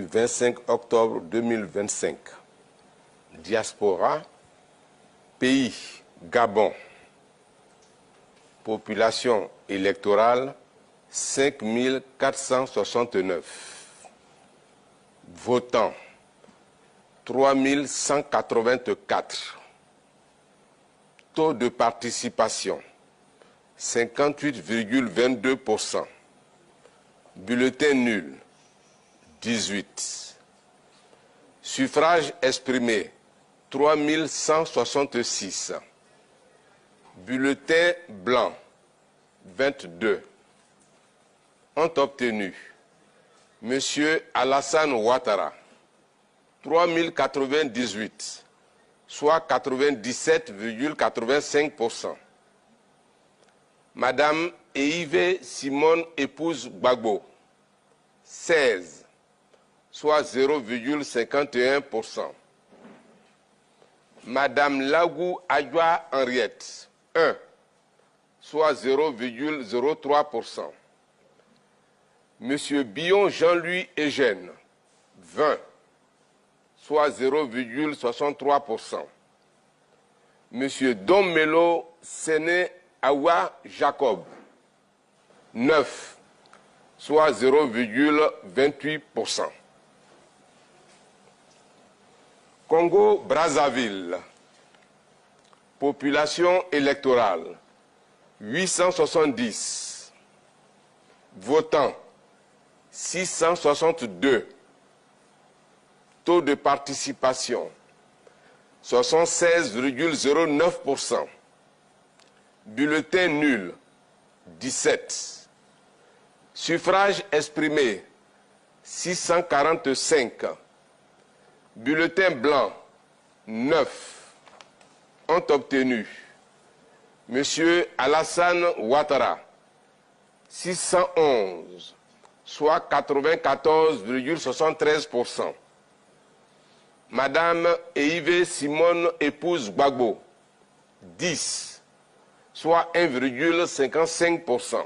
du 25 octobre 2025. Diaspora, pays Gabon. Population électorale 5469. Votants 3184. Taux de participation 58,22%. Bulletin nul 18. Suffrage exprimé 3166. Bulletin blanc 22. Ont obtenu M. Alassane Ouattara 3098, soit 97,85%. Madame Eive Simone épouse Gbagbo 16, soit 0,51%. Madame Lagou Adjoa Henriette 1, soit 0,03%. Monsieur Billon Jean-Louis Eugène 20, soit 0,63%. Monsieur Domelo Séné Awa Jacob 9, soit 0,28%. Congo-Brazzaville. Population électorale 870. Votants 662. Taux de participation 76,09%. Bulletin nul 17. Suffrage exprimé 645. Bulletin blanc 9. Ont obtenu Monsieur Alassane Ouattara 611, soit 94,73%. Madame Eive Simone épouse Gbagbo 10, soit 1,55%.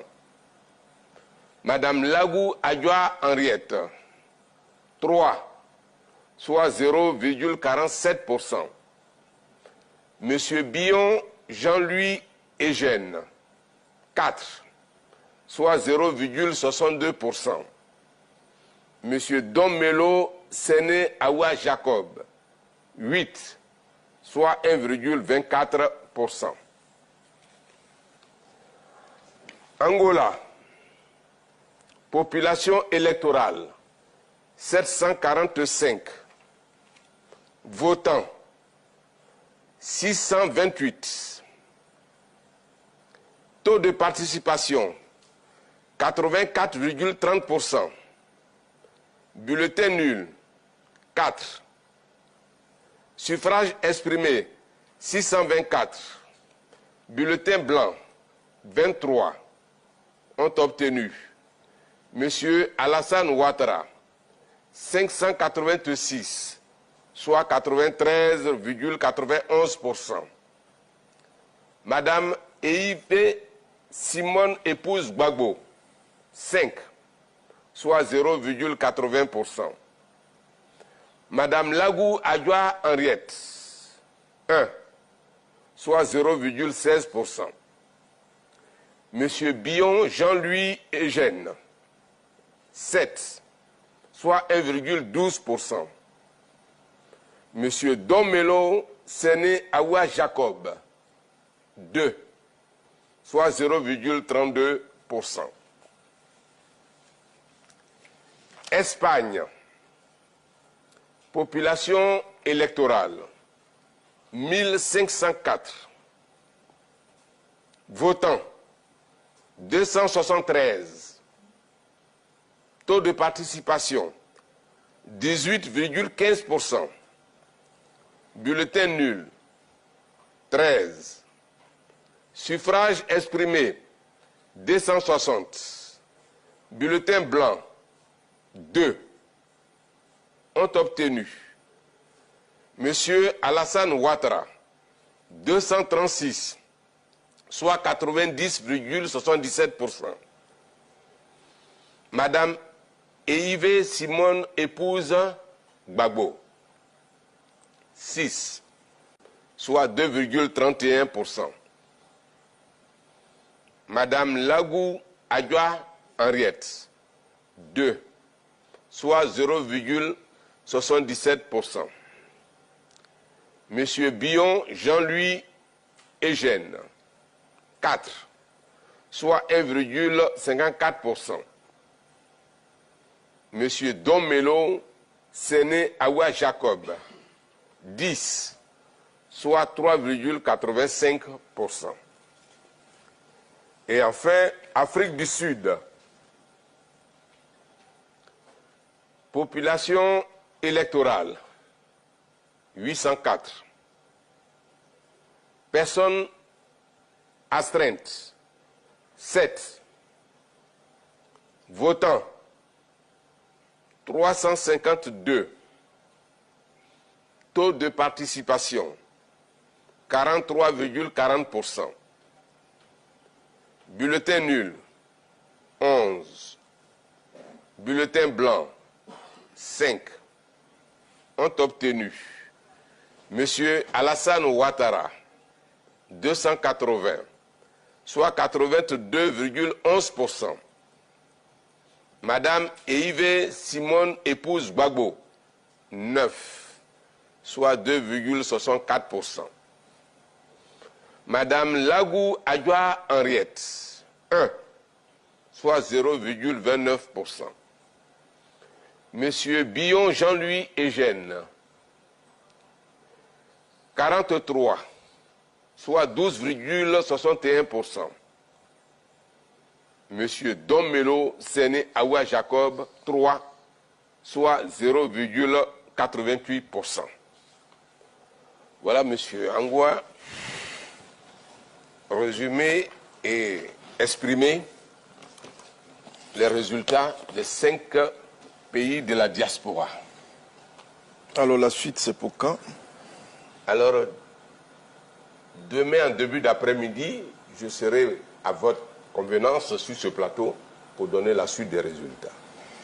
Madame Lagou Adjoa Henriette 3, soit 0,47%. Monsieur Billon Jean-Louis Eugène 4, soit 0,62%. Monsieur Domelo Séné Awa Jacob 8, soit 1,24%. Angola. Population électorale 745. Votants 628. Taux de participation 84,30%. Bulletin nul 4. Suffrage exprimé 624. Bulletin blanc 23. Ont obtenu Monsieur Alassane Ouattara 586, soit 93,91%. Madame Eive Simone épouse Gbagbo 5, soit 0,80%. Madame Lagou Adjoa Henriette 1, soit 0,16%. Monsieur Billon Jean-Louis Eugène 7, soit 1,12%. Monsieur Domelo Séné Awa Jacob 2, soit 0,32%. Espagne. Population électorale 1504. Votants 273. Taux de participation 18,15%. Bulletin nul 13. Suffrage exprimé 260. Bulletin blanc 2. Ont obtenu Monsieur Alassane Ouattara 236, soit 90,77%. Madame Eive Simone épouse Gbagbo. 6, soit 2,31%. Madame Lagou Adjoa Henriette, 2, soit 0,77%. Monsieur Billon Jean-Louis Eugène, 4, soit 1,54%. Monsieur Domelo Séné Awa Jacob, 10, soit 3,85%. Et enfin, Afrique du Sud. Population électorale, 804. Personnes astreintes, 7. Votants, 352. Taux de participation, 43,40%. Bulletin nul, 11. Bulletin blanc, 5. Ont obtenu Monsieur Alassane Ouattara, 280, soit 82,11%. Madame Eive Simone épouse Gbagbo, 9, soit 2,64%. Madame Lagou Adjoa Henriette, 1, soit 0,29%. Monsieur Billon Jean-Louis Eugène, 43, soit 12,61%. Monsieur Domelo Séné Awa Jacob, 3, soit 0,88%. Voilà, monsieur Angoua, résumé et exprimé les résultats des 5 pays de la diaspora. Alors la suite, c'est pour quand? Alors, demain en début d'après-midi, je serai à votre convenance sur ce plateau pour donner la suite des résultats.